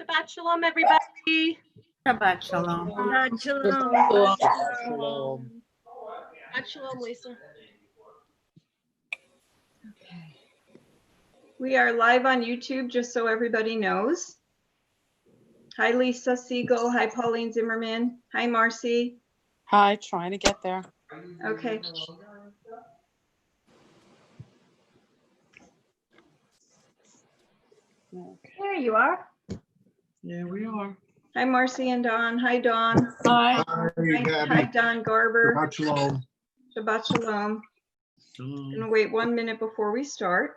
Shabbat shalom, everybody. Shabbat shalom. Shabbat shalom. Shalom. Shabbat shalom, Lisa. Okay. We are live on YouTube, just so everybody knows. Hi, Lisa Siegel. Hi, Pauline Zimmerman. Hi, Marcy. Hi, trying to get there. Okay. Okay. There you are. Yeah, we are. Hi, Marcy and Dawn. Hi, Dawn. Hi. Hi, Don Garber. Shabbat shalom. Shabbat shalom. Shalom. Gonna wait 1 minute before we start.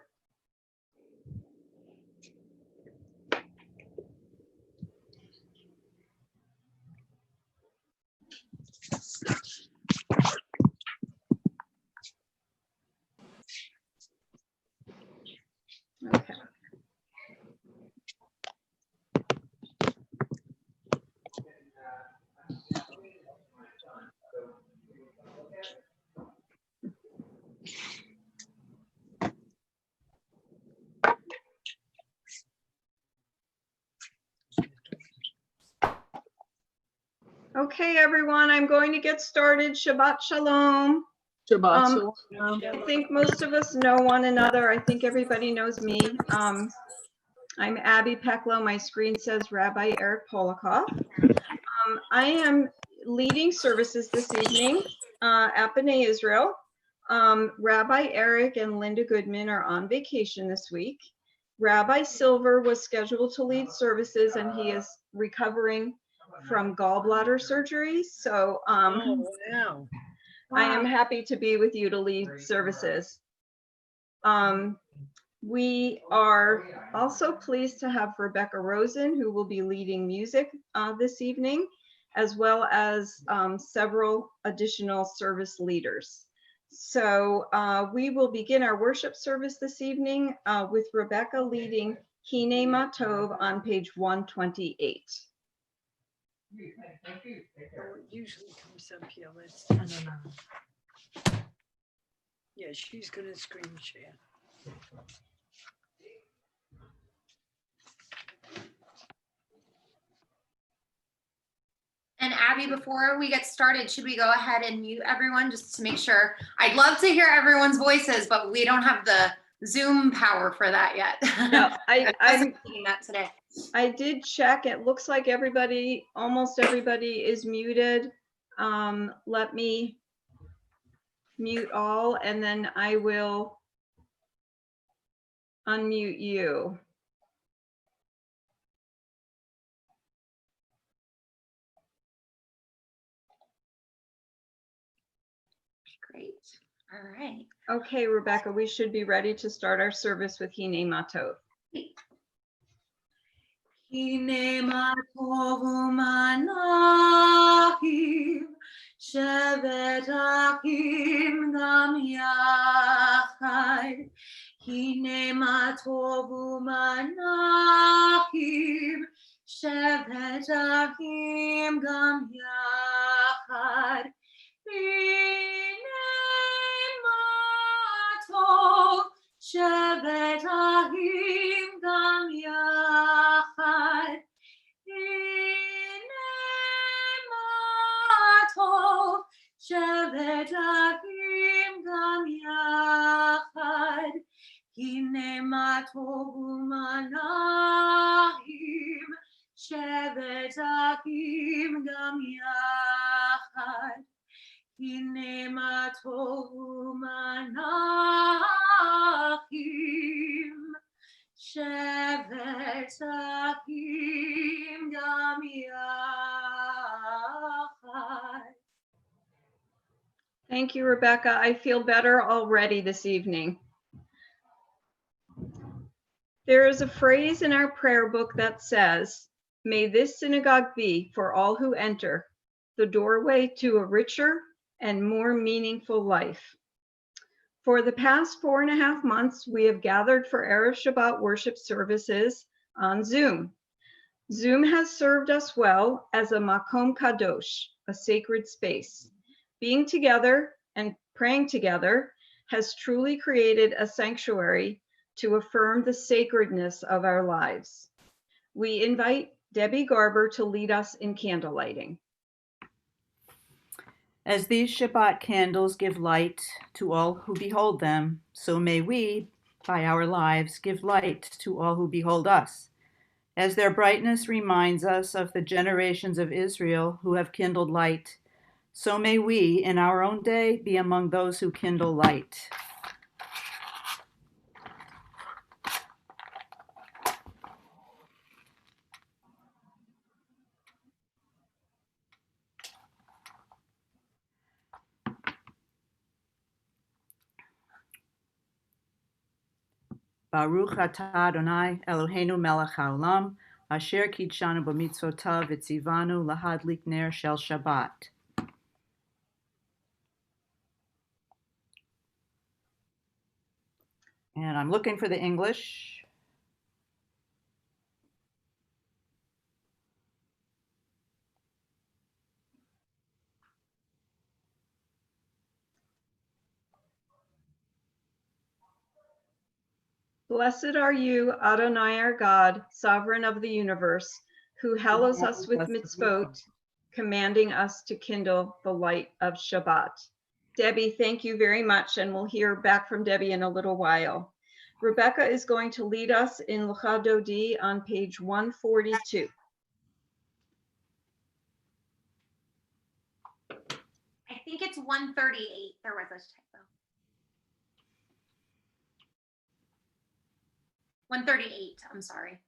Okay. Okay, everyone, I'm going to get started. Shabbat shalom. Shabbat shalom. I think most of us know one another. I think everybody knows me. I'm Abby Peklo. My screen says Rabbi Eric Polikoff. I am leading services this evening at B'nai Israel. Rabbi Eric and Linda Goodman are on vacation this week. Rabbi Silver was scheduled to lead services, and he is recovering from gallbladder surgery. So Wow. I am happy to be with you to lead services. We are also pleased to have Rebecca Rosen, who will be leading music this evening, as well as several additional service leaders. So we will begin our worship service this evening with Rebecca leading Hine Matov on page 128. It usually comes up here. I don't know. Yeah, she's gonna screen share. And Abby, before we get started, should we go ahead and mute everyone just to make sure? I'd love to hear everyone's voices, but we don't have the Zoom power for that yet. No, I'm thinking that today. I did check. It looks like everybody, almost everybody is muted. Let me mute all, and then I will unmute you. Great. All right. Okay, Rebecca, we should be ready to start our service with Hine Matov. Hine matov u'manachim, shevet achim gam yachad. Hine matov u'manachim, shevet achim gam yachad. Hine matov, shevet achim gam yachad. Hine matov, shevet achim gam yachad. Hine matov u'manachim, shevet achim gam yachad. Hine matov u'manachim, shevet achim gam yachad. Thank you, Rebecca. I feel better already this evening. There is a phrase in our prayer book that says, "May this synagogue be, for all who enter, the doorway to a richer and more meaningful life." For the past 4.5 months, we have gathered for Erev Shabbat worship services on Zoom. Zoom has served us well as a Makom Kadosh, a sacred space. Being together and praying together has truly created a sanctuary to affirm the sacredness of our lives. We invite Debbie Garber to lead us in candle lighting. As these Shabbat candles give light to all who behold them, so may we, by our lives, give light to all who behold us. As their brightness reminds us of the generations of Israel who have kindled light, so may we, in our own day, be among those who kindle light. Baruch atah Adonai Eloheinu melech haolam, asher kidshanu b'mitzvotav v'tzivanu lahadlik ner shel Shabbat. And I'm looking for the English. Blessed are you, Adonai our God, sovereign of the universe, who hallows us with mitzvot, commanding us to kindle the light of Shabbat. Debbie, thank you very much, and we'll hear back from Debbie in a little while. Rebecca is going to lead us in Lecha Dodi on page 142. I think it's 138. There was a typo. 138, I'm sorry.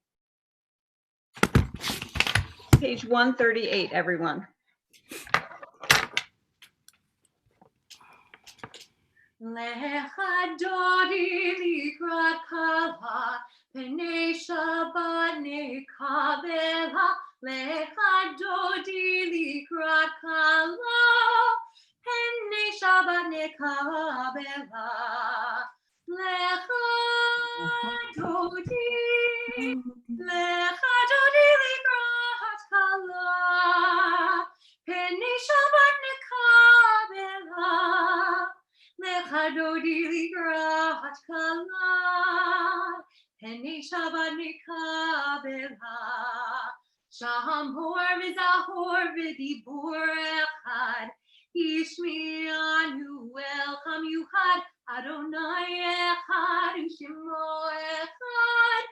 Page 138, everyone. Lecha Dodi likrat kala, Pnei Shabbat nekabela. Lecha Dodi likrat kala, Pnei Shabbat nekabela. Lecha Dodi, Lecha Dodi likrat kala, Pnei Shabbat nekabela. Lecha Dodi likrat kala, Pnei Shabbat nekabela. Sham hor v'zahor v'dibur echad, Yishmi'anu el cham yuchad, Adonai echad u'shemo echad,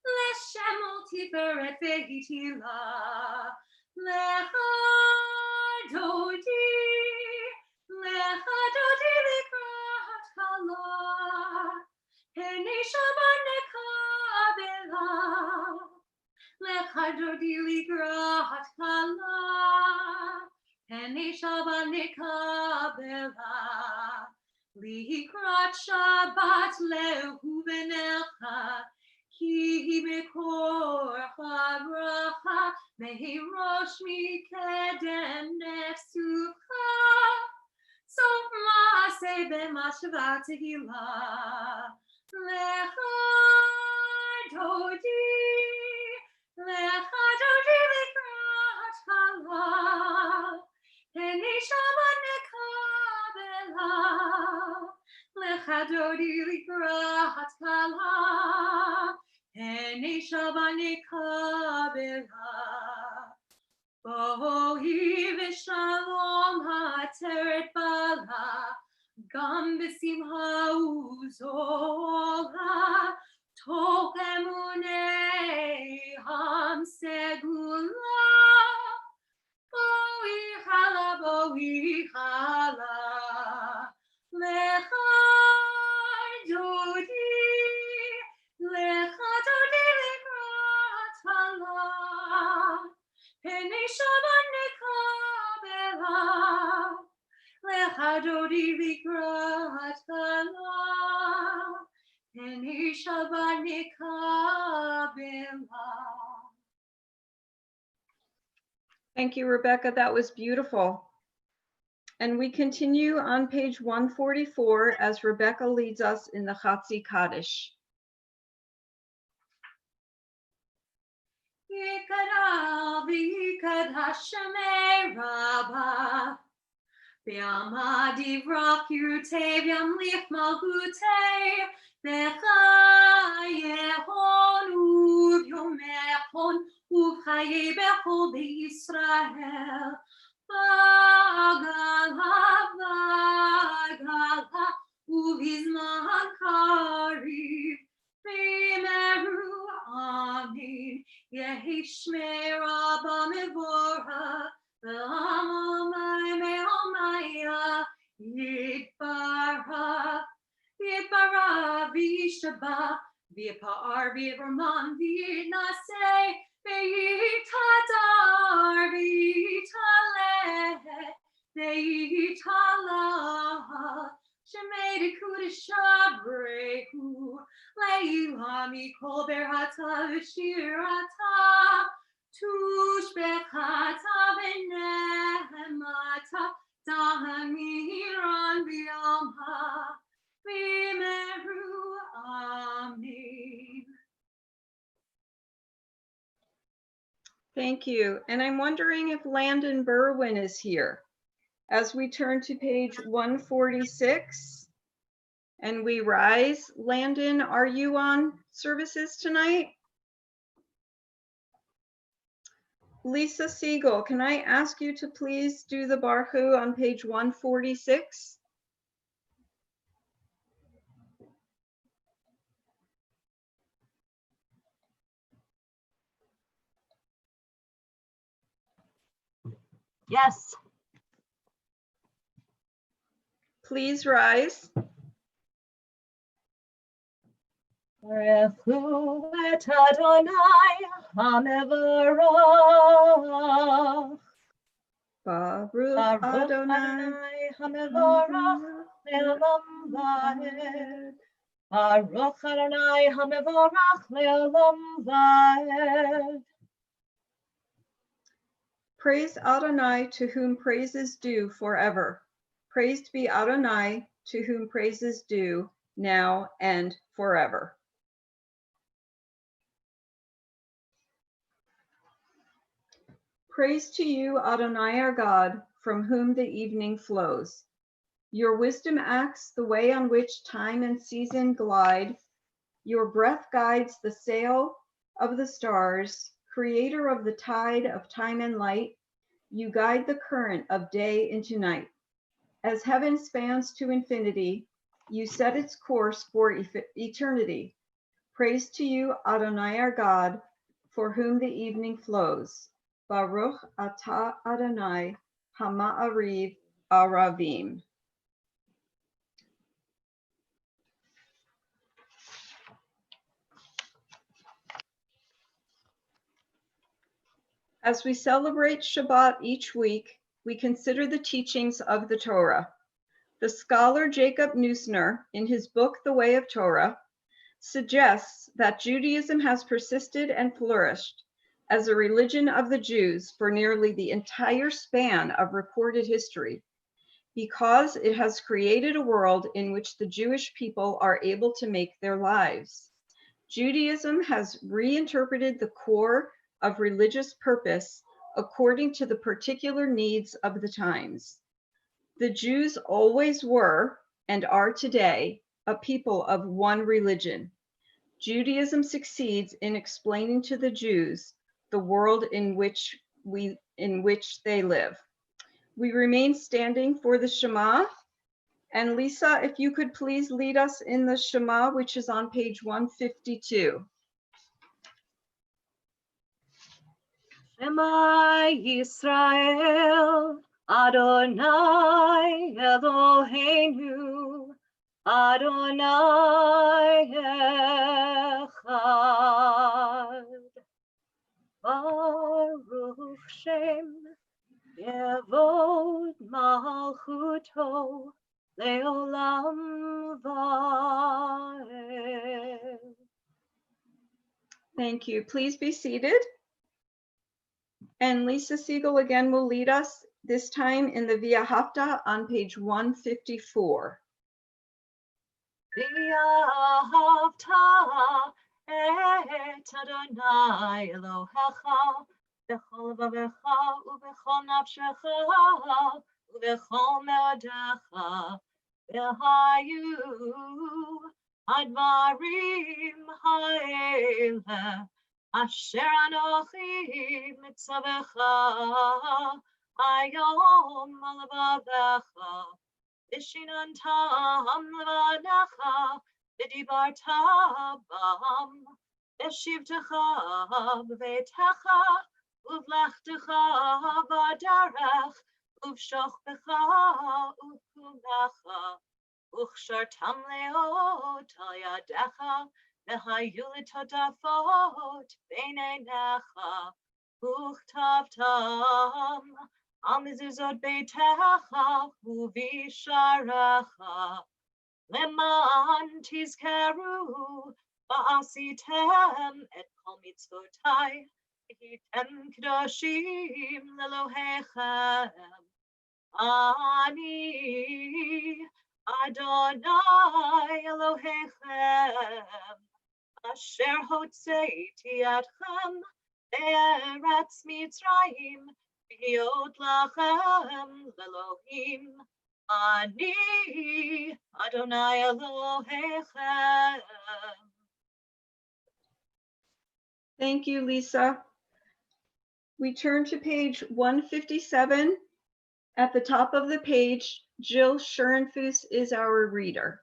L'shem ol tiferet v'hitila. Lecha Dodi, Lecha Dodi likrat kala, Pnei Shabbat nekabela. Lecha Dodi likrat kala, Pnei Shabbat nekabela. Likrat Shabbat lehu v'nelcha, Ki mekorcha bracha, Mehirosh mikedem nefsucha, Sof ma'aseh b'mashva tehila. Lecha Dodi, Lecha Dodi likrat kala, Pnei Shabbat nekabela. Lecha Dodi likrat kala, Pnei Shabbat nekabela. Bohi v'shalom ha'ateret bala, Gam b'simcha u'zola, Toch emunei ham segula. Bohi chala, Lecha Dodi, Lecha Dodi likrat kala, Pnei Shabbat nekabela. Lecha Dodi likrat kala, Pnei Shabbat nekabela. Thank you, Rebecca. That was beautiful. And we continue on page 144 as Rebecca leads us in the Chatzi Kaddish. Yikara v'yikad Hashem Rabbah, Be'ama divrach yirutei v'yamlich malchutei Becha yehon u'vyomechon u'chaye bechol be'Yisrael V'agala u'vizman kariv V'yimeru amin Yehi shmei Rabba mevorach Ve'amamai me'omaya Yitbarach Yitbarach v'yishtabach V'yipar v'yivraman v'yitnaseh V'yitadar v'yitaleh V'yitalah Shemei dekudeshabrehu Leila mikol berhata v'shirata Tushbechata v'nehemata Tahamiran b'yamha V'meru amin. Thank you. And I'm wondering if Landon Berwin is here. As we turn to page 146 and we rise, Landon, are you on services tonight? Lisa Siegel, can I ask you to please do the Barhu on page 146? Yes. Please rise. Baruchu et Adonai HaMevorach. Baruch Adonai HaMevorach Le'olam Va'ed. Baruch Adonai HaMevorach Le'olam Va'ed. Praise Adonai, to whom praise is due forever. Praised be Adonai, to whom praise is due now and forever. Praise to you, Adonai our God, from whom the evening flows. Your wisdom acts the way on which time and season glide. Your breath guides the sail of the stars, creator of the tide of time and light. You guide the current of day into night. As heaven spans to infinity, you set its course for eternity. Praise to you, Adonai our God, for whom the evening flows. Baruch atah Adonai Hama'ariv Aravim. As we celebrate Shabbat each week, we consider the teachings of the Torah. The scholar Jacob Neusner, in his book, The Way of Torah, suggests that Judaism has persisted and flourished as a religion of the Jews for nearly the entire span of recorded history, because it has created a world in which the Jewish people are able to make their lives. Judaism has reinterpreted the core of religious purpose according to the particular needs of the times. The Jews always were and are today a people of one religion. Judaism succeeds in explaining to the Jews the world in which they live. We remain standing for the Shema. And Lisa, if you could please lead us in the Shema, which is on page 152. Shema Yisrael, Adonai Eloheinu, Adonai Echad. Baruch Shem Yevod Malchuto Leolam Vaed. Thank you. Please be seated. And Lisa Siegel again will lead us, this time in the Via Hafta on page 154. V'ahavta et Adonai Elohecha b'chol levavecha u'b'chol nafshecha ובכל מאודיך, והיו הדברים האלה, אשר אנוכי מצווך היום על לבבך, ושיננתם לבניך, ודיברת בם, בשבתך בביתך, ובלכתך בדרך, ובשוכבך ובקומך, וכשרתם לאות על ידיך, והיו לטוטפות בין עיניך, וכתבתם על מזוזות ביתך ובשעריך, למען תזכרו ועשיתם את כל מצוותיי, והייתם קדושים לאלוהיכם. אני אדוני אלוהיכם, אשר הוצאתי אתכם מארץ מצרים, להיות לכם לאלוהים. אני אדוני אלוהיכם. Thank you, Lisa. We turn to page 157. At the top of the page, Jill Schoenfuss is our reader.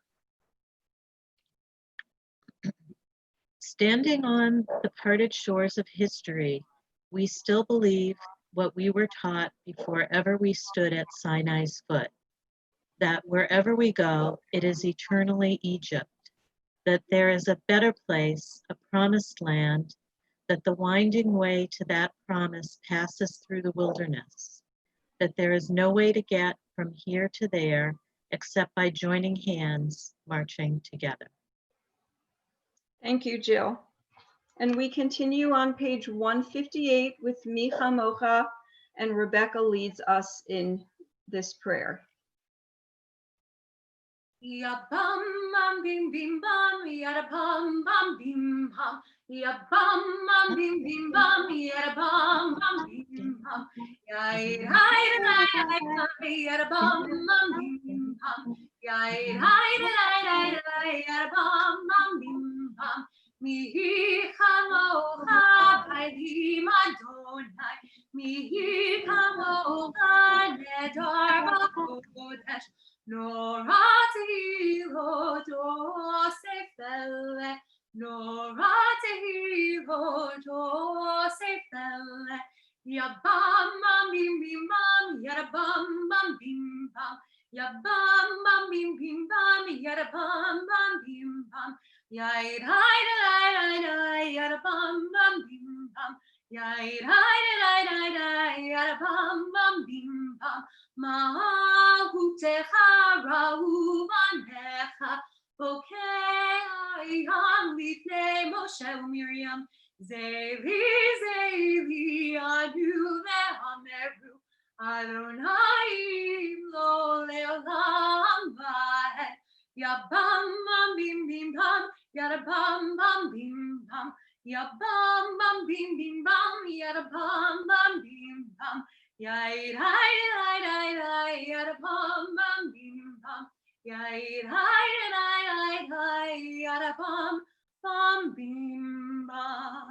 Standing on the parted shores of history, we still believe what we were taught before ever we stood at Sinai's foot, that wherever we go, it is eternally Egypt, that there is a better place, a promised land, that the winding way to that promise passes through the wilderness, that there is no way to get from here to there except by joining hands, marching together. Thank you, Jill. And we continue on page 158 with Micha Mocha, and Rebecca leads us in this prayer. Ya bum bum bim bim bum, ya bum bum bim bum, ya bum bum bim bim bum, ya bum bum bim bum, ya bum bum bim bum, ya bum bum bim bum. Mi chamocha b'adim Adonai, mi chamocha nedar b'kodesh. Norati hodo sefele, norati hodo sefele. Ya bam bam bim bim bam, ya bam bam bim bam, ya bam bam bim bim bam, ya bam bam bim bam, ya ya bam bam bim bam, ya ya bam bam bim bam. Mahutecha ra'u banecha, bokei am lifnei Moshe u'Miriam, zevi zevi anu ve'ameru, Adonai lo leolam va'ed. Ya bam bam bim bim bam, ya bam bam bim bam, ya bam bam bim bim bam, ya bam bam bim bam. Ya bam bam bim bam, ya bam bam bim bam.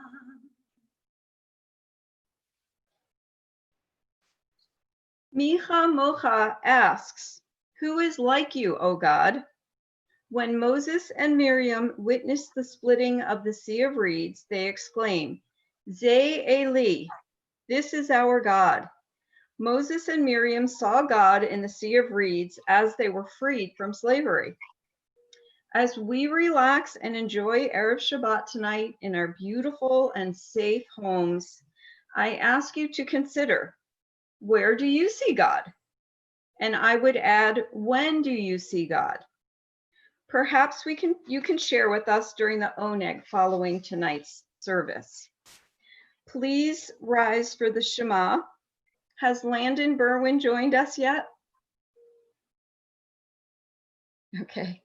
Micha Mocha asks, "Who is like you, O God?" When Moses and Miriam witnessed the splitting of the Sea of Reeds, they exclaimed, "Ze Eli, this is our God." Moses and Miriam saw God in the Sea of Reeds as they were freed from slavery. As we relax and enjoy Erev Shabbat tonight in our beautiful and safe homes, I ask you to consider, where do you see God? And I would add, when do you see God? Perhaps you can share with us during the Oneg following tonight's service. Please rise for the Shema. Has Landon Berwin joined us yet? Okay.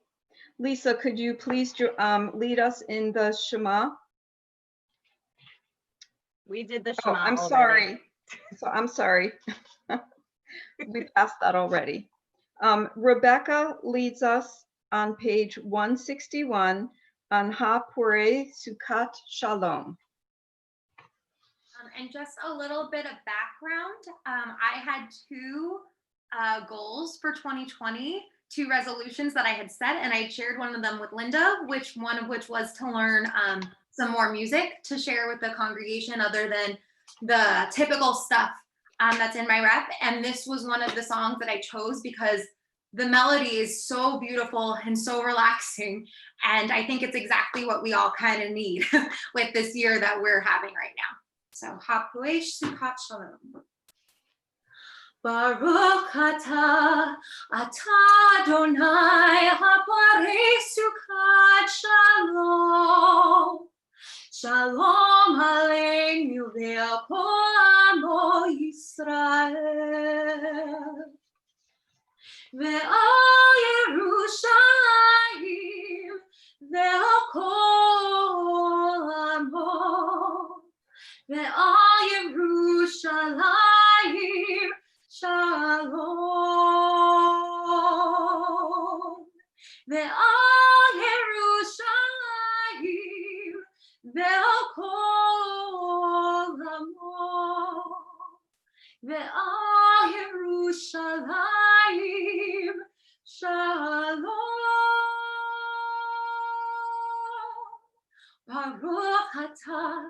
Lisa, could you please lead us in the Shema? We did the Oh, Shema I'm already. sorry. So I'm sorry. We passed that already. Rebecca leads us on page 161 on Ha Purei Sukkot Shalom. And just a little bit of background. I had two goals for 2020, two resolutions that I had set, and I shared one of them with Linda, one of which was to learn some more music to share with the congregation other than the typical stuff that's in my rep. And this was one of the songs that I chose because the melody is so beautiful and so relaxing. And I think it's exactly what we all kind of need with this year that we're having right now. So, Hapuei Sukkot Shalom. Baruch atah Adonai haporei Sukkot Shalom. Shalom aleinu ve'al kol amo Yisrael. Ve'al Yerushalayim ve'al kol amo. Ve'al Yerushalayim Shalom. Ve'al Yerushalayim ve'al kol amo. Ve'al Yerushalayim Shalom. Baruch atah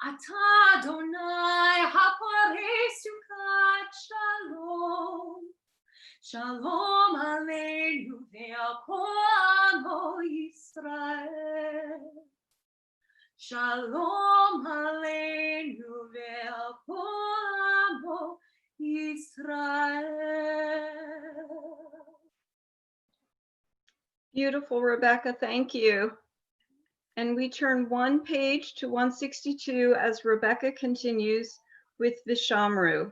Adonai haporei Sukkot Shalom. Shalom aleinu ve'al kol amo Yisrael. Shalom aleinu ve'al kol amo Yisrael. Beautiful, Rebecca. Thank you. And we turn one page to 162 as Rebecca continues with Vishamru.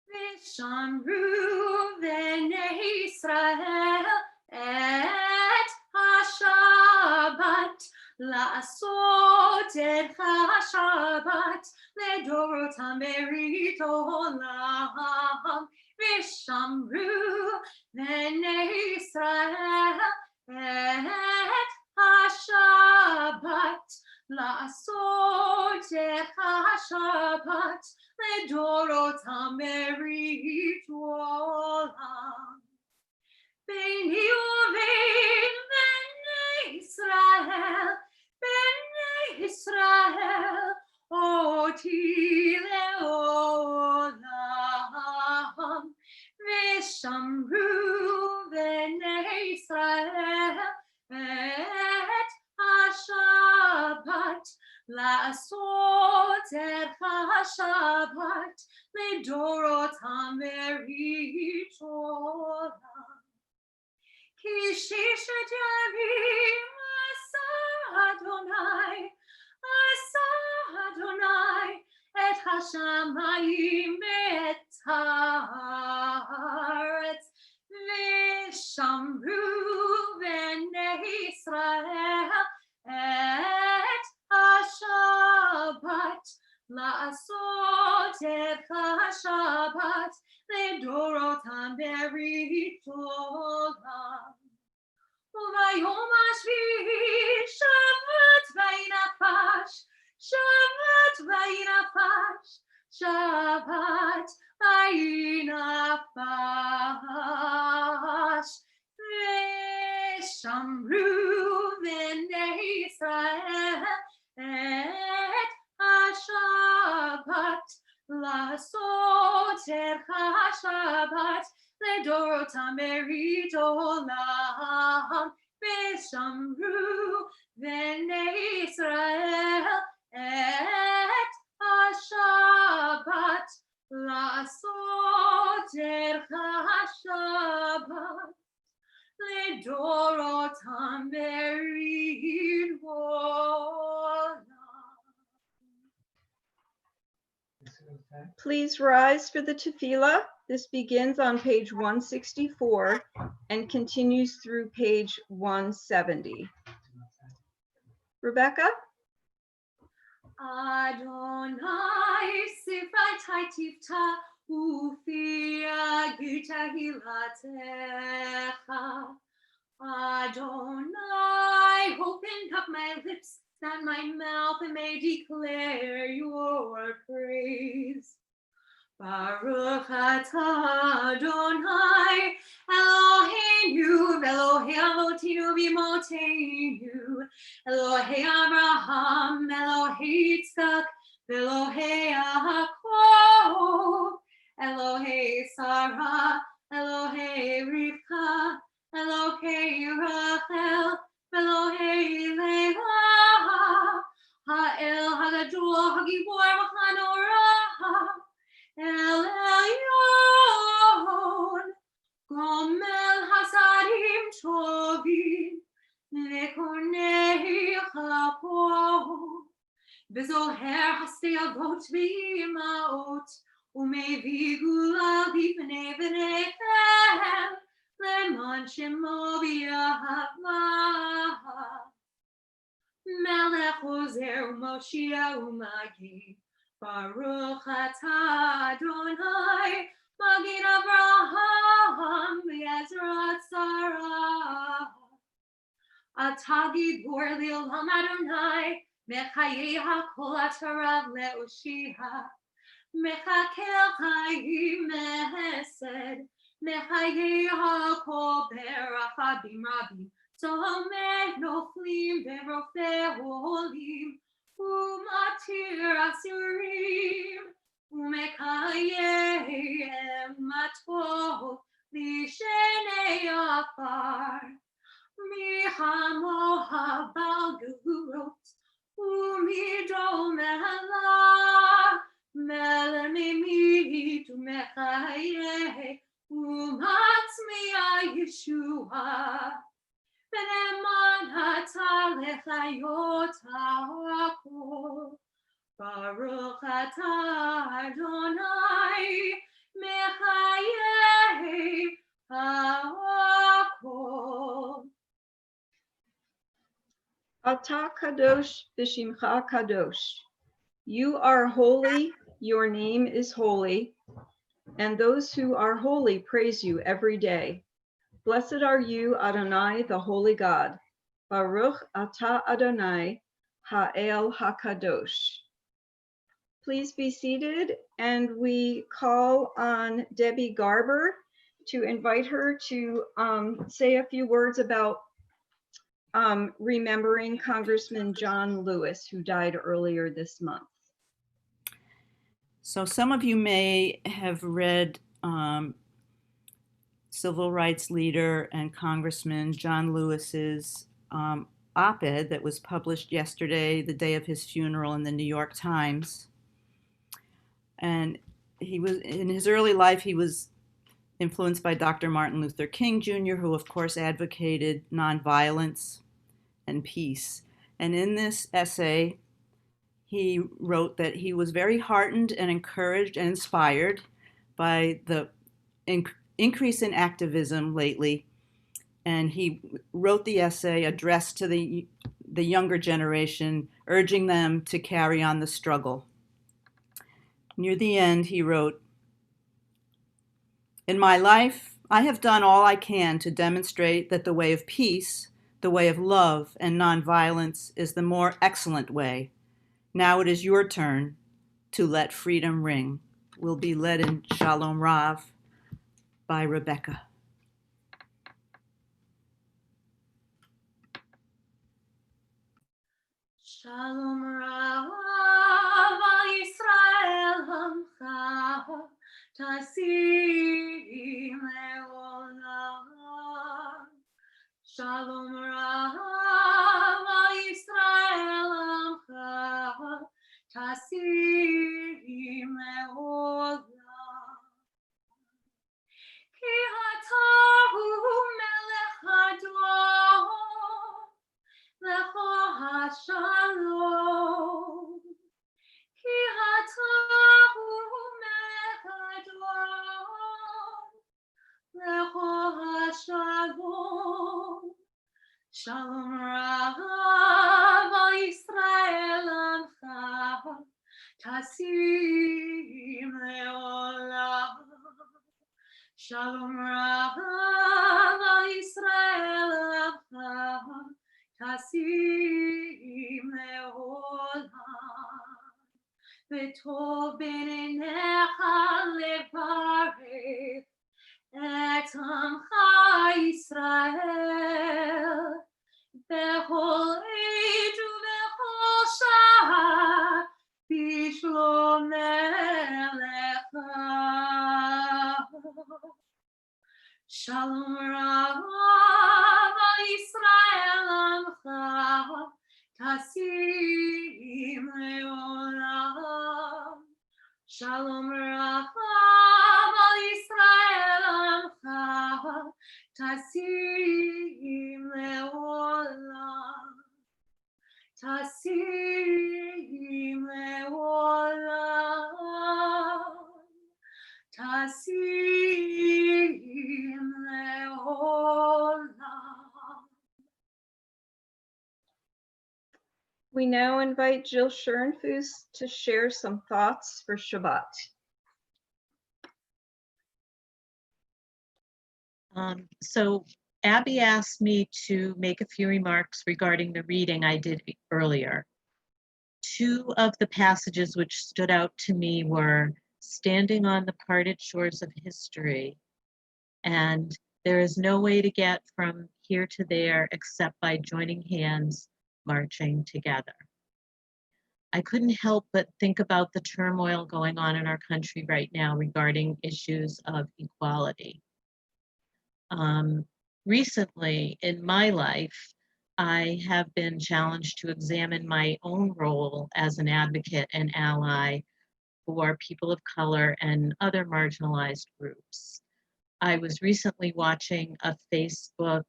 Vishamru v'nei Yisrael et ha-Shabbat la'asot et ha-Shabbat ledorot ha'merit olam. Vishamru v'nei Yisrael et ha-Shabbat la'asot et ha-Shabbat ledorot ha'merit olam. Beini uvein bnei Israel, oti le'olam. Vishamru bnei Israel et ha-Shabbat la'asot et ha-Shabbat ledorot ha'merit olam. Ki shishat yamim asa Adonai et hashamayim et haaretz. Vishamru bnei Israel et ha-Shabbat la'asot et ha-Shabbat ledorot ha'merit olam. U'bayom ha'shvi'i Shabbat vayinafash, Shabbat vayinafash, Shabbat vayinafash. Vishamru bnei Israel et ha-Shabbat la'asot et ha-Shabbat ledorot ha'merit olam. Vishamru bnei Israel et ha-Shabbat la'asot et ha-Shabbat ledorot ha'merit olam. Please rise for the tefillah. This begins on page 164 and continues through page 170. Rebecca? Adonai sifai tifta Ufi agitahilatecha. Adonai, open up my lips that my mouth may declare your praise. Baruch atah Adonai, Eloheinu, Elohei Avotinu v'Imoteinu, Elohei Abraham, Elohei Yitzchak, Elohei Yaakov, Elohei Sarah, Elohei Rivka, Elohei Rachel, Elohei Leah, Ha'el Hagadol Hagibor V'Chanorah, El Elyon, Gomel Hasadim Tovim, Lekonei Chapo, Bezoher Hasteagot V'imaot, Umevi Gula V'Pnei V'Nechem, Leman Shemo B'Yahava, Melech Ozer U'Moshiach U'Magi, Baruch atah Adonai, Magid Avraham, V'Yezrat Sarah. Atah Gibor Le'olam Adonai, Mechayei HaKol Atarav Le'oshiha, Mechakel Chayim Mehesed, Mechayei HaKol Berachabim Rabim, Tomei Noflim V'Rofei Holim, Umatir Asurim, Umekayem Matov, Lishenei Afar, Mihamoha Balgurot, Umidro Mela, Melamimi to Mechaye, Umatzmia Yeshua. Beneman hatalechayot ha'akol, Baruch atah Adonai, mechayei ha'akol. Atah kadosh v'shimcha kadosh. You are holy, your name is holy, and those who are holy praise you every day. Blessed are you, Adonai, the holy God. Baruch atah Adonai, ha'el hakadosh. Please be seated, and we call on Debbie Garber to invite her to say a few words about remembering Congressman John Lewis, who died earlier this month. So some of you may have read civil rights leader and Congressman John Lewis's op-ed that was published yesterday, the day of his funeral, in the New York Times. And he was, in his early life, he was influenced by Dr. Martin Luther King Jr., who of course advocated nonviolence and peace. And in this essay, he wrote that he was very heartened and encouraged and inspired by the increase in activism lately. And he wrote the essay addressed to the younger generation, urging them to carry on the struggle. Near the end, he wrote, "In my life, I have done all I can to demonstrate that the way of peace, the way of love and nonviolence is the more excellent way. Now it is your turn to let freedom ring." Will be led in Shalom Rav by Rebecca. Shalom Rav al Yisrael Hamcha, Tasim Leolam. Shalom Rav al Yisrael Hamcha, Tasim Leolam. Ki hatahu melech hador, Lecho hashalom, ki hatahu melech hador, Lecho hashalom. Shalom Rav al Yisrael Amcha, Tasim Leolam. Shalom Rava Israel Tasim Leolam V'tov b'neinecha levarech et amcha Yisrael b'chol age u'b'chol shah b'shlom melecha. Shalom Rava Yisrael amcha tasim leolam. Shalom Rava Yisrael amcha tasim leolam. Tasim leolam. Tasim leolam. We now invite Jill Schoenfuss to share some thoughts for Shabbat. So Abby asked me to make a few remarks regarding the reading I did earlier. Two of the passages which stood out to me were standing on the parted shores of history, and there is no way to get from here to there except by joining hands, marching together. I couldn't help but think about the turmoil going on in our country right now regarding issues of equality. Recently in my life, I have been challenged to examine my own role as an advocate and ally for people of color and other marginalized groups. I was recently watching a Facebook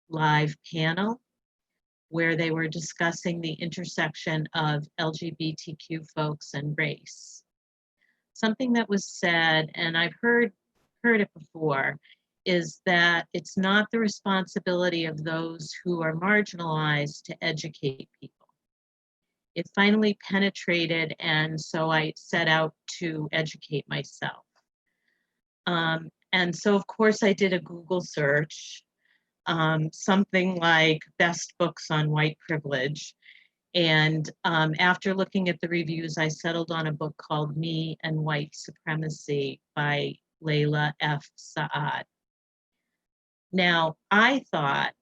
Live panel where they were discussing the intersection of LGBTQ folks and race. Something that was said, and I've heard it before, is that it's not the responsibility of those who are marginalized to educate people. It finally penetrated, and so I set out to educate myself. And so, of course, I did a Google search, something like best books on white privilege. And after looking at the reviews, I settled on a book called Me and White Supremacy by Layla F. Saad. Now, I thought,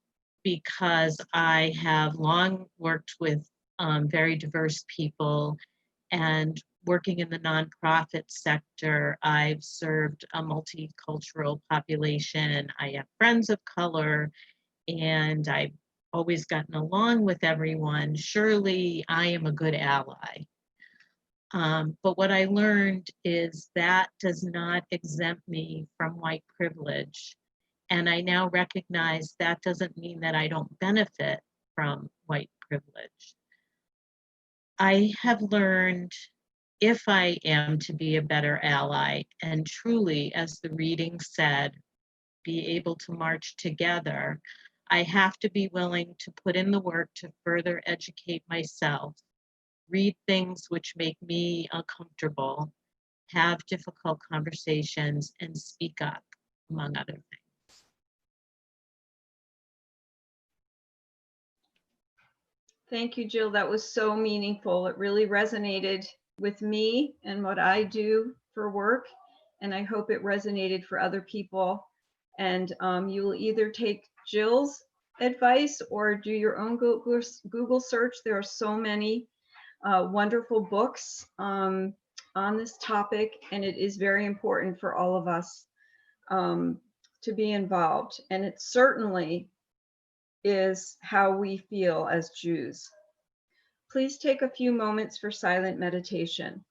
because I have long worked with very diverse people and working in the nonprofit sector, I've served a multicultural population. I have friends of color, and I've always gotten along with everyone. Surely I am a good ally. But what I learned is that does not exempt me from white privilege. And I now recognize that doesn't mean that I don't benefit from white privilege. I have learned, if I am to be a better ally and truly, as the reading said, be able to march together, I have to be willing to put in the work to further educate myself, read things which make me uncomfortable, have difficult conversations, and speak up, among other things. Thank you, Jill. That was so meaningful. It really resonated with me and what I do for work. And I hope it resonated for other people. And you will either take Jill's advice or do your own Google search. There are so many wonderful books on this topic, and it is very important for all of us to be involved. And it certainly is how we feel as Jews. Please take a few moments for silent meditation.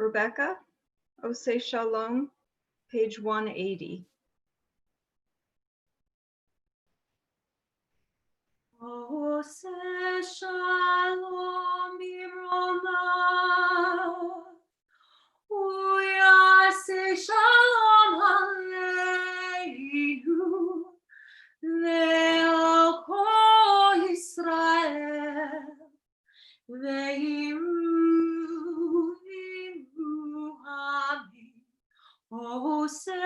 Rebecca, Oseh Shalom, page 180. Ose shalom biroma. Uyase shalom aleinu. Le'oko Yisrael. Ve'imru amin. Ose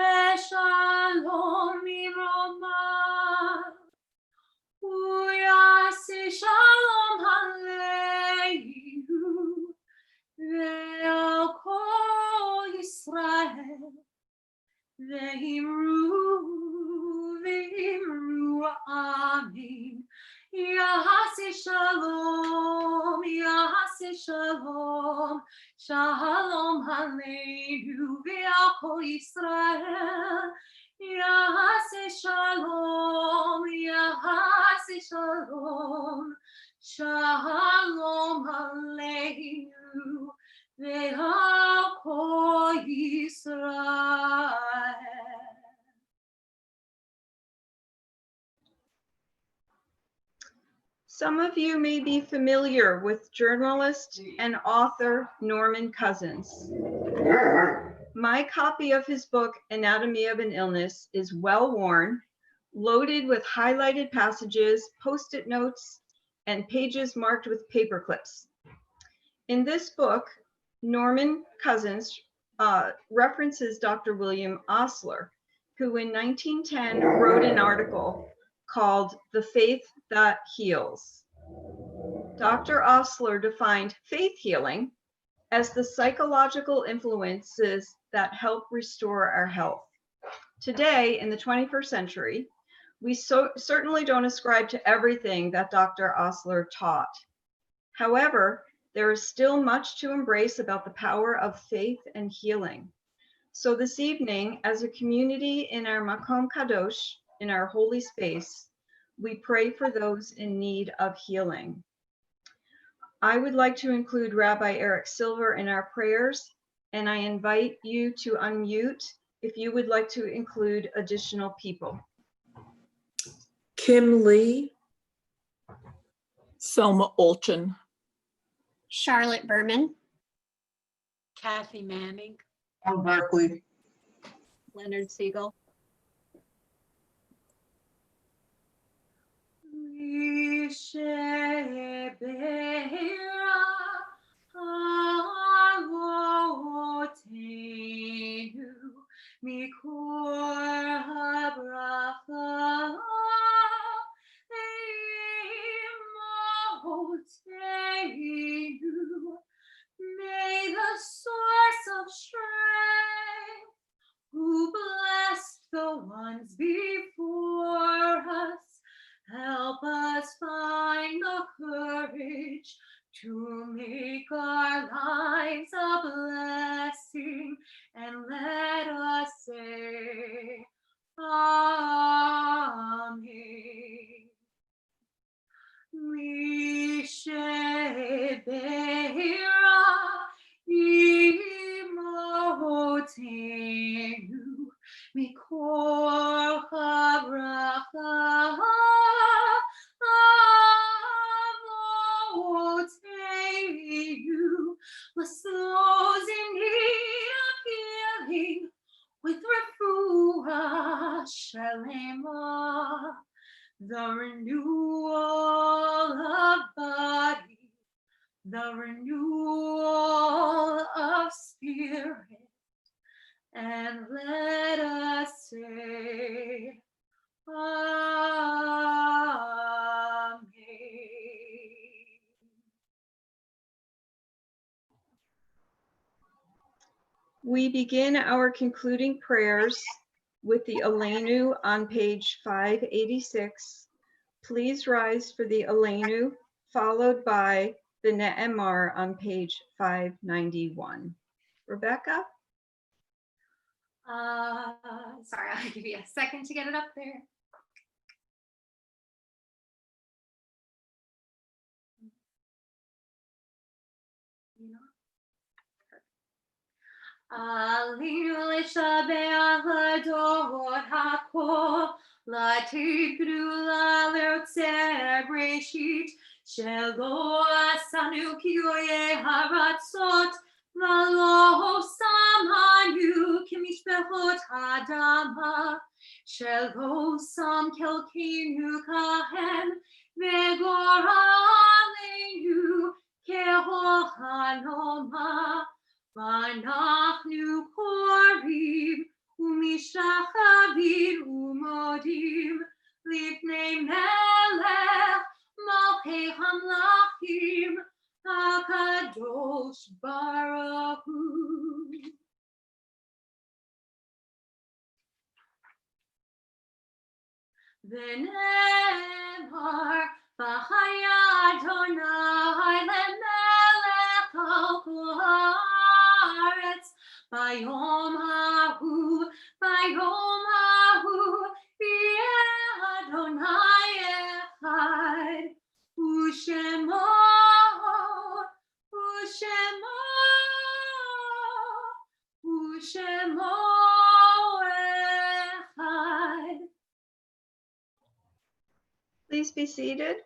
shalom biroma. Uyase shalom aleinu. Ve'oko Yisrael. Ve'imru amin. Yahase shalom, shalom aleinu ve'al Yisrael. Yahase shalom, shalom aleinu ve'al Yisrael. Some of you may be familiar with journalist and author Norman Cousins. My copy of his book, Anatomy of an Illness, is well worn, loaded with highlighted passages, Post-it notes, and pages marked with paper clips. In this book, Norman Cousins references Dr. William Osler, who in 1910 wrote an article called The Faith That Heals. Dr. Osler defined faith healing as the psychological influences that help restore our health. Today, in the 21st century, we certainly don't ascribe to everything that Dr. Osler taught. However, there is still much to embrace about the power of faith and healing. So this evening, as a community in our Makom Kadosh, in our holy space, we pray for those in need of healing. I would like to include Rabbi Eric Silver in our prayers, and I invite you to unmute if you would like to include additional people. Kim Lee, Selma Olchin. Charlotte Berman. Kathy Manning. Tom Berkeley. Leonard Siegel. May the source of strength, who blessed the ones before us, help us find the courage to make our lives a blessing, and let us say, Amen. Mishebeira imotenu mikor habracha avotenu. Bless those in need of healing with refuah shalema, the renewal of body, the renewal of spirit, and let us say, Amen. We begin our concluding prayers with the Aleinu on page 586. Please rise for the Aleinu, followed by the Ne'emar on page 591. Rebecca? Sorry, I'll give you a second to get it up there. Alinu l'shabeach l'ador hakol, l'tigru l'alirtzer בראשית, שלא עשנו כאויי הרצות, ולא שמנו כמשפחות האדמה, שלא שם חלקנו כהם, וגורלנו כהחלומה, ואנחנו קוראים ומשתחווים ומודים לפני מלך מלכי המלכים הקדוש ברוך הוא. ונאמר בחיי אדוני למלך על כל הארץ, ביום ההוא יהיה אדוני אחד, ושמו אחד. Please be seated.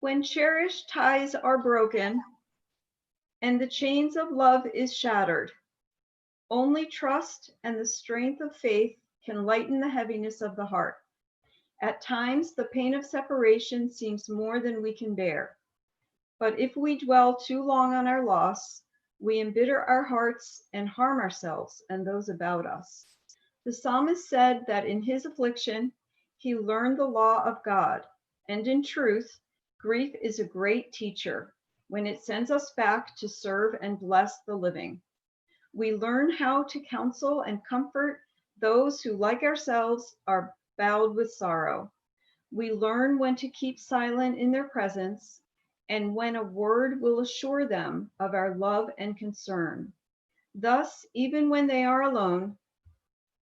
When cherished ties are broken and the chains of love is shattered, only trust and the strength of faith can lighten the heaviness of the heart. At times, the pain of separation seems more than we can bear. But if we dwell too long on our loss, we embitter our hearts and harm ourselves and those about us. The psalmist said that in his affliction, he learned the law of God, and in truth, grief is a great teacher when it sends us back to serve and bless the living. We learn how to counsel and comfort those who, like ourselves, are bowed with sorrow. We learn when to keep silent in their presence and when a word will assure them of our love and concern. Thus, even when they are alone,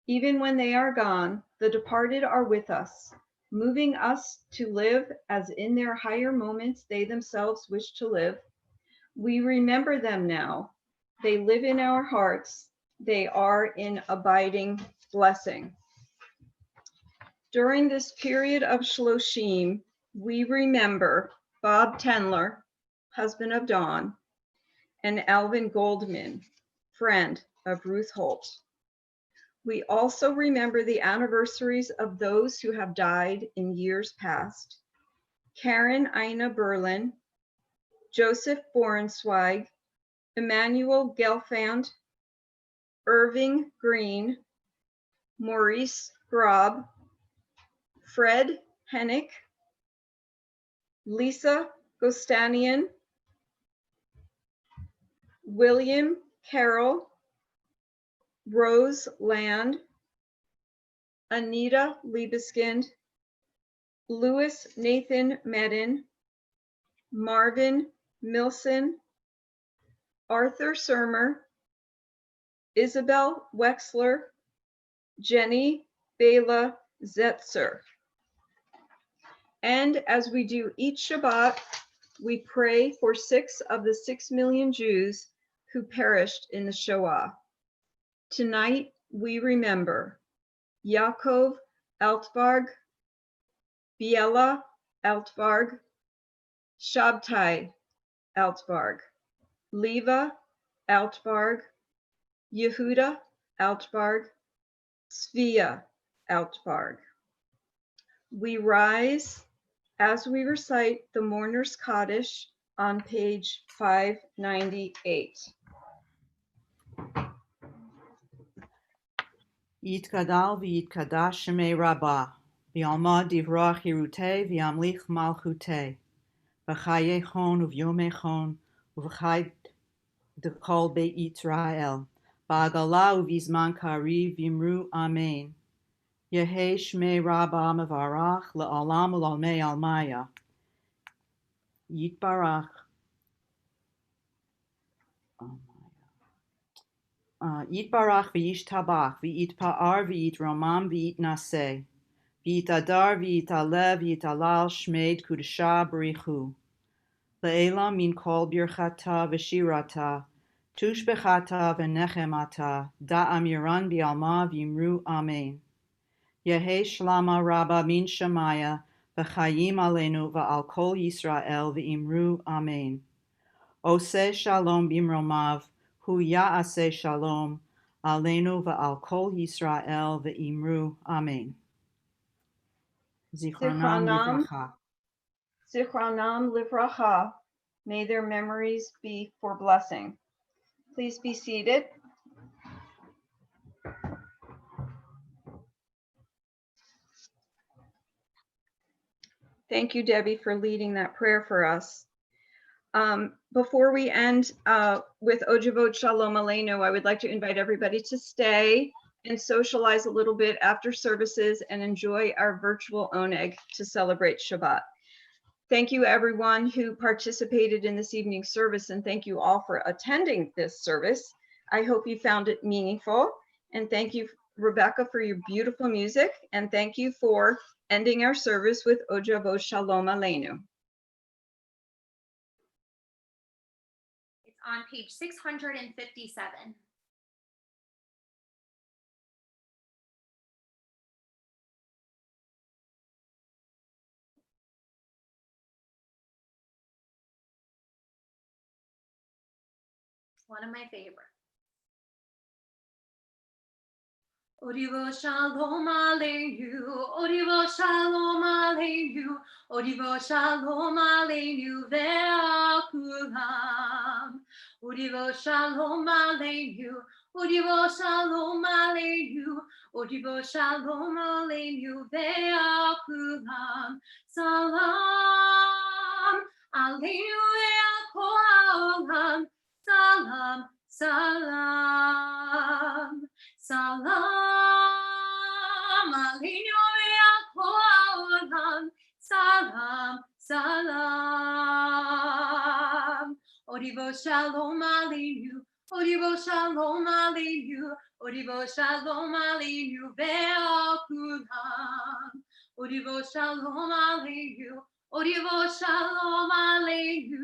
even when they are gone, the departed are with us, moving us to live as in their higher moments they themselves wish to live. We remember them now. They live in our hearts. They are in abiding blessing. During this period of Shloshim, we remember Bob Tenler, husband of Dawn, and Alvin Goldman, friend of Ruth Holt. We also remember the anniversaries of those who have died in years past. Karen Ina Berlin, Joseph Borensweig, Emmanuel Gelfand, Irving Green, Maurice Grob, Fred Hennick, Lisa Gostanian, William Carroll, Rose Land, Anita Liebeskind, Louis Nathan Medin, Marvin Milson, Arthur Surmer, Isabel Wexler, Jenny Bela Zetzer. And as we do each Shabbat, we pray for 6 of the 6 million Jews who perished in the Shoah. Tonight, we remember Yaakov Altvarg, Biela Altvarg, Shabtai Altvarg, Leva Altvarg, Yehuda Altvarg, Svia Altvarg. We rise as we recite the Mourner's Kaddish on page 598. Yitgadal v'yitkadash shemei rabbah, v'yalma divrach hirutei v'yamlich malchutei, v'chaye chon uv'yomei chon, uv'chay dekol beit Yisrael, ba'agala uv'izman kariv v'imru amen. Yehei shmei rabbah mevarach le'olam u'lalmei almaya. Yitbarach. Yitbarach v'yishtabach v'yitpa'ar v'yitromam v'yitnaseh v'yitadar v'yitalev v'yitalal shmeid kudesha b'richu le'elam min kol birchata v'shirata tushbechata v'nechemata da'am yiran b'alma v'yimru amen. Yehei shlama rabba min shamaya v'chayim aleinu v'al kol Yisrael v'imru amen. Oseh shalom bimromav, hu ya'aseh shalom, aleinu v'al kol Yisrael v'imru amen. Zichronam Zichronam, livracha. Zichronam livracha. May their memories be for blessing. Please be seated. Thank you, Debbie, for leading that prayer for us. Before we end with Ojivot Shalom Aleinu, I would like to invite everybody to stay and socialize a little bit after services and enjoy our virtual oneg to celebrate Shabbat. Thank you, everyone who participated in this evening's service, and thank you all for attending this service. I hope you found it meaningful, and thank you, Rebecca, for your beautiful music, and thank you for ending our service with Ojavot Shalom Aleinu. It's on page 657. One of my favorites. Odivo shalom aleinu, odivo shalom aleinu, odivo shalom aleinu ve'akulam. Odivo shalom aleinu, odivo shalom aleinu, odivo shalom aleinu ve'akulam. Salam aleinu ve'akolam. Salam, salam. Salam aleinu ve'akolam. Salam, salam. Odivo shalom aleinu, odivo shalom aleinu, odivo shalom aleinu ve'akulam. Odivo shalom aleinu, odivo shalom aleinu,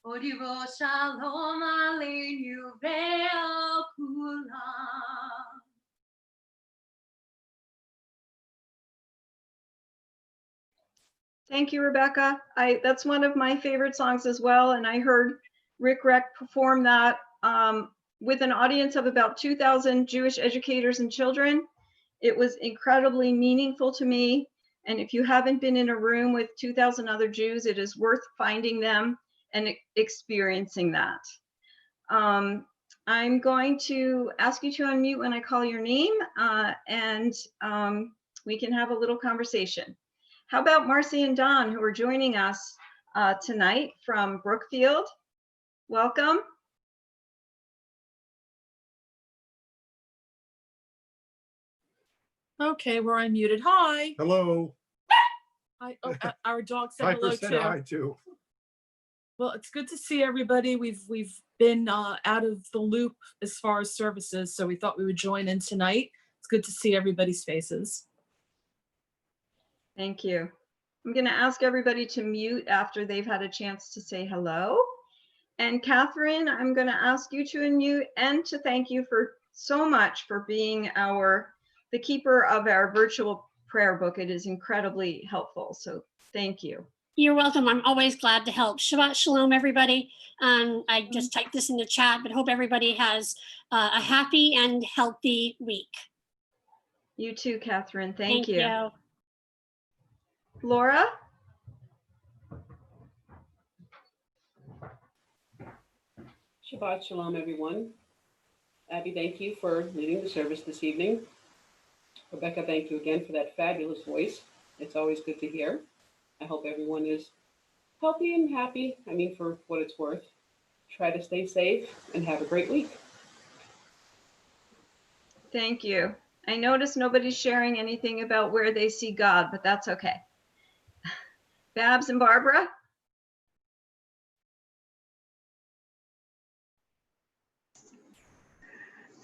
odivo shalom aleinu ve'akulam. Thank you, Rebecca. That's one of my favorite songs as well, and I heard Rick Reck perform that with an audience of about 2,000 Jewish educators and children. It was incredibly meaningful to me, and if you haven't been in a room with 2,000 other Jews, it is worth finding them and experiencing that. I'm going to ask you to unmute when I call your name, and we can have a little conversation. How about Marcy and Don, who are joining us tonight from Brookfield? Welcome. Okay, we're unmuted. Hi. Hello. Hi. Oh, our dog said Piper hello said too. hi too. Well, it's good to see everybody. We've been out of the loop as far as services, so we thought we would join in tonight. It's good to see everybody's faces. Thank you. I'm going to ask everybody to mute after they've had a chance to say hello. And Catherine, I'm going to ask you to unmute and to thank you for so much for being the keeper of our virtual prayer book. It is incredibly helpful. So thank you. You're welcome. I'm always glad to help. Shabbat shalom, everybody. I just typed this in the chat, but hope everybody has a happy and healthy week. You too, Catherine. Thank you. You. Laura? Shabbat shalom, everyone. Abby, thank you for leading the service this evening. Rebecca, thank you again for that fabulous voice. It's always good to hear. I hope everyone is healthy and happy. I mean, for what it's worth. Try to stay safe and have a great week. Thank you. I notice nobody's sharing anything about where they see God, but that's okay. Babs and Barbara?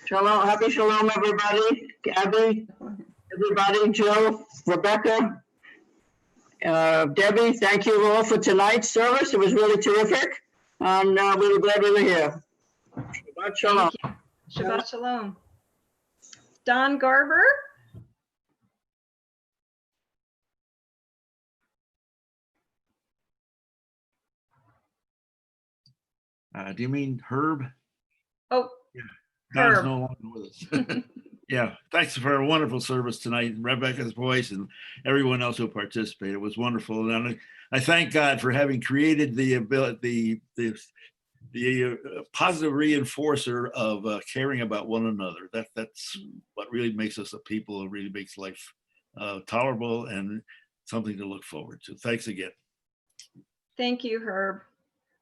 Shalom, happy shalom, everybody. Abby, everybody, Jill, Rebecca, Debbie, thank you all for tonight's service. It was really terrific. I'm really glad we were here. Shabbat shalom. Shabbat shalom. Don Garber? Do you mean Herb? Oh, Don's Herb. no longer with us. Yeah, thanks for a wonderful service tonight, Rebecca's voice and everyone else who participated. It was wonderful, and I thank God for having created the ability, the positive reinforcer of caring about one another. That's what really makes us a people, and really makes life tolerable and something to look forward to. Thanks again. Thank you, Herb.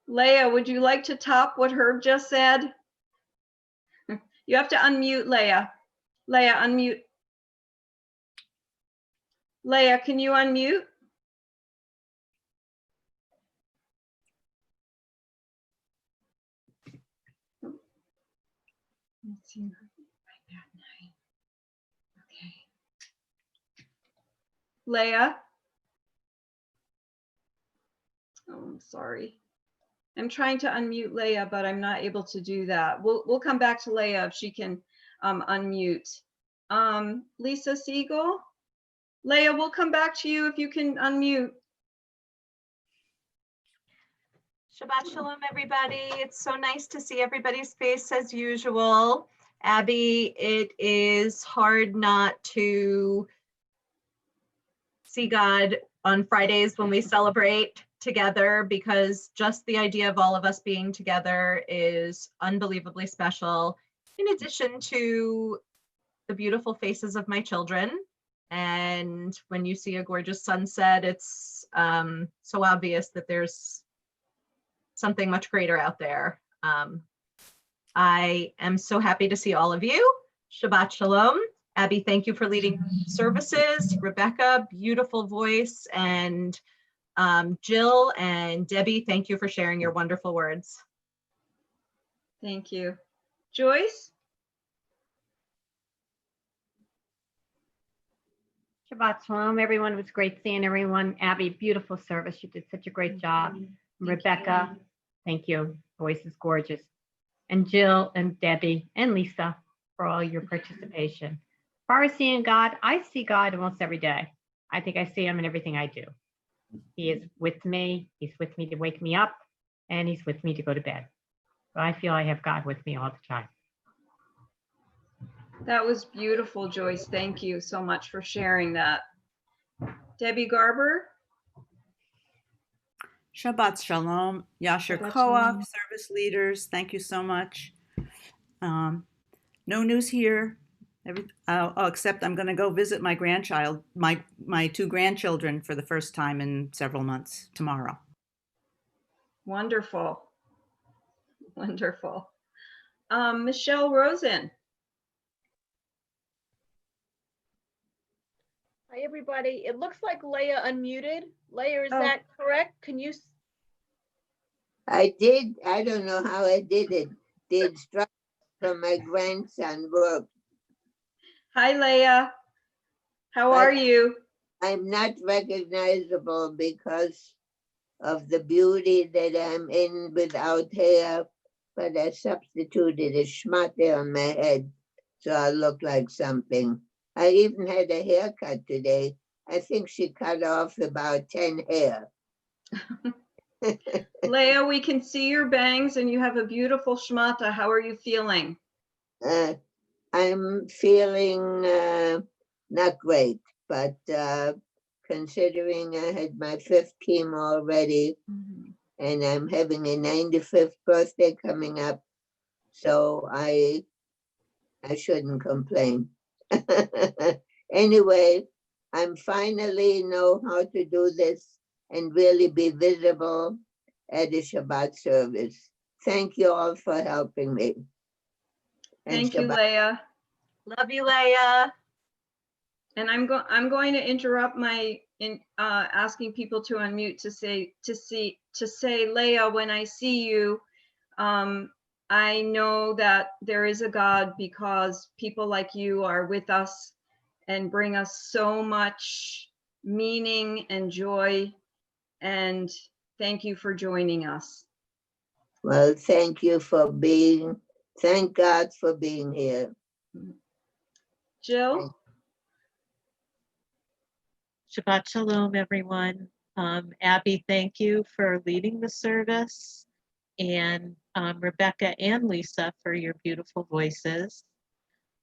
Leah, would you like to top what Herb just said? You have to unmute Leah. Leah, unmute. Leah, can you unmute? Let's see. Okay. Leah? Oh, I'm sorry. I'm trying to unmute Leah, but I'm not able to do that. We'll come back to Leah if she can unmute. Lisa Siegel? Leah, we'll come back to you if you can unmute. Shabbat Shalom, everybody. It's so nice to see everybody's face as usual. Abby, it is hard not to see God on Fridays when we celebrate together, because just the idea of all of us being together is unbelievably special, in addition to the beautiful faces of my children. And when you see a gorgeous sunset, it's so obvious that there's something much greater out there. I am so happy to see all of you. Shabbat Shalom. Abby, thank you for leading services. Rebecca, beautiful voice. And Jill and Debbie, thank you for sharing your wonderful words. Thank you. Joyce? Shabbat Shalom, everyone. It was great seeing everyone. Abby, beautiful service. You did such a great job. Rebecca, thank you. Voice is gorgeous. And Jill and Debbie and Lisa for all your participation. As far as seeing God, I see God almost every day. I think I see him in everything I do. He is with me. He's with me to wake me up, and he's with me to go to bed. So I feel I have God with me all the time. That was beautiful, Joyce. Thank you so much for sharing that. Debbie Garber? Shabbat Shalom, Yasher Shabbat Koach, Shalom. service leaders, thank you so much. No news here, except I'm going to go visit my grandchild, my two grandchildren for the first time in several months tomorrow. Wonderful. Wonderful. Michelle Rosen. Hi, everybody. It looks like Leah unmuted. Leah, is Oh. that correct? Can you? I did. I don't know how I did it. The instructions from my grandson worked. Hi, Leah. How But are you? I'm not recognizable because of the beauty that I'm in without hair, but I substituted a schmatte on my head, so I look like something. I even had a haircut today. I think she cut off about 10 hair. Leah, we can see your bangs and you have a beautiful schmata. How are you feeling? I'm feeling not great, but considering I had my 5th chemo already, and I'm having a 95th birthday coming up, so I shouldn't complain. Anyway, I'm finally know how to do this and really be visible at a Shabbat service. Thank you all for helping me. And Thank you, Shabbat. Leah. Love you, Leah. And I'm going to interrupt my asking people to unmute to say, Leah, when I see you, I know that there is a God because people like you are with us and bring us so much meaning and joy. And thank you for joining us. Well, thank you for being, thank God for being here. Jill? Shabbat Shalom, everyone. Abby, thank you for leading the service. And Rebecca and Lisa for your beautiful voices,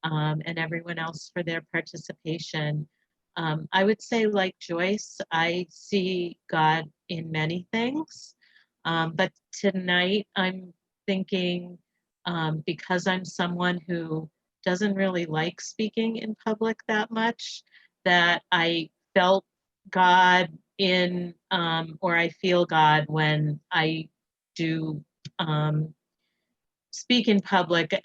and everyone else for their participation. I would say, like Joyce, I see God in many things, but tonight I'm thinking, because I'm someone who doesn't really like speaking in public that much, that I felt God in, or I feel God when I do speak in public,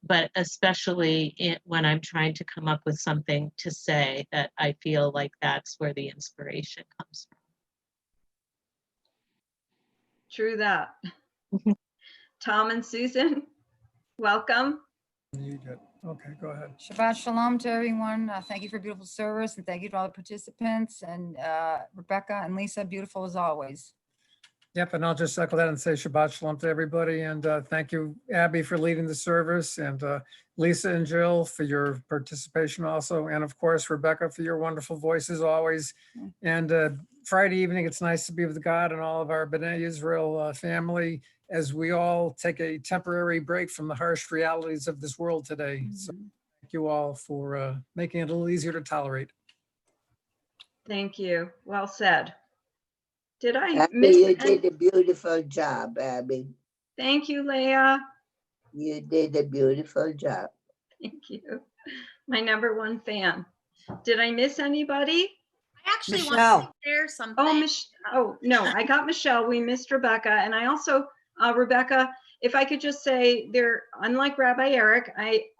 but especially when I'm trying to come up with something to say, that I feel like that's where the inspiration comes from. True that. Tom and Susan, welcome. You did. Okay, go ahead. Shabbat shalom to everyone. Thank you for a beautiful service, and thank you to all the participants, and Rebecca and Lisa, beautiful as always. Yep, and I'll just echo that and say Shabbat Shalom to everybody. And thank you, Abby, for leading the service, and Lisa and Jill for your participation also. And of course, Rebecca, for your wonderful voices always. And Friday evening, it's nice to be with God and all of our B'nai Israel family as we all take a temporary break from the harsh realities of this world today. So thank you all for making it a little easier to tolerate. Thank you. Well said. Did I Abby, miss you any- did a beautiful job, Abby. Thank you, Leah. You did a beautiful job. Thank you. My number one fan. Did I miss anybody? I actually want Michelle. to share something. Oh, no, I got Michelle. We missed Rebecca. And I also, Rebecca, if I could just say there, unlike Rabbi Eric,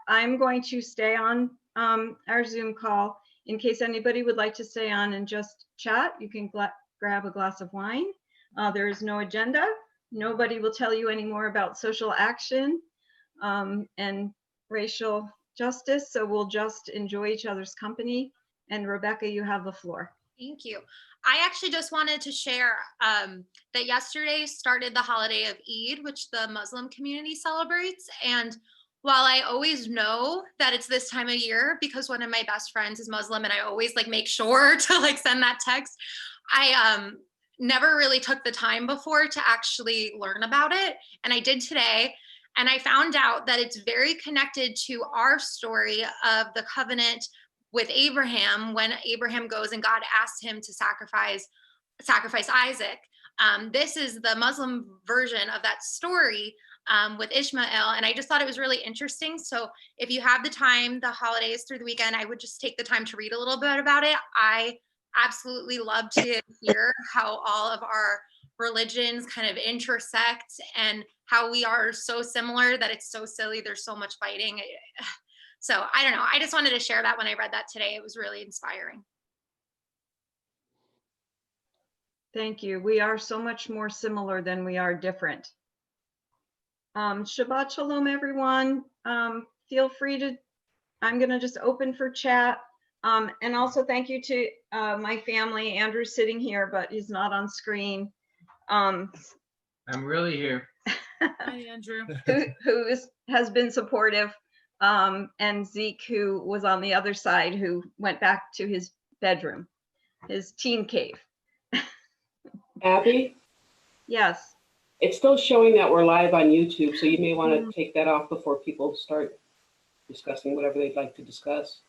I'm going to stay on our Zoom call in case anybody would like to stay on and just chat. You can grab a glass of wine. There is no agenda. Nobody will tell you any more about social action and racial justice. So we'll just enjoy each other's company. And Rebecca, you have the floor. Thank you. I actually just wanted to share that yesterday started the holiday of Eid, which the Muslim community celebrates. And while I always know that it's this time of year because one of my best friends is Muslim and I always like make sure to like send that text, I never really took the time before to actually learn about it. And I did today. And I found out that it's very connected to our story of the covenant with Abraham, when Abraham goes and God asks him to sacrifice Isaac. This is the Muslim version of that story with Ishmael. And I just thought it was really interesting. So if you have the time, the holidays through the weekend, I would just take the time to read a little bit about it. I absolutely love to hear how all of our religions kind of intersect and how we are so similar that it's so silly. There's so much fighting. So I don't know. I just wanted to share that when I read that today. It was really inspiring. Thank you. We are so much more similar than we are different. Shabbat Shalom, everyone. Feel free to, I'm going to just open for chat. And also thank you to my family. Andrew's sitting here, but he's not on screen. I'm really here. Hi, Andrew. who has been supportive. And Zeke, who was on the other side, who went back to his bedroom, his teen cave. Abby, Yes. it's still showing that we're live on YouTube, so you may want to take that off before people start discussing whatever they'd like to discuss.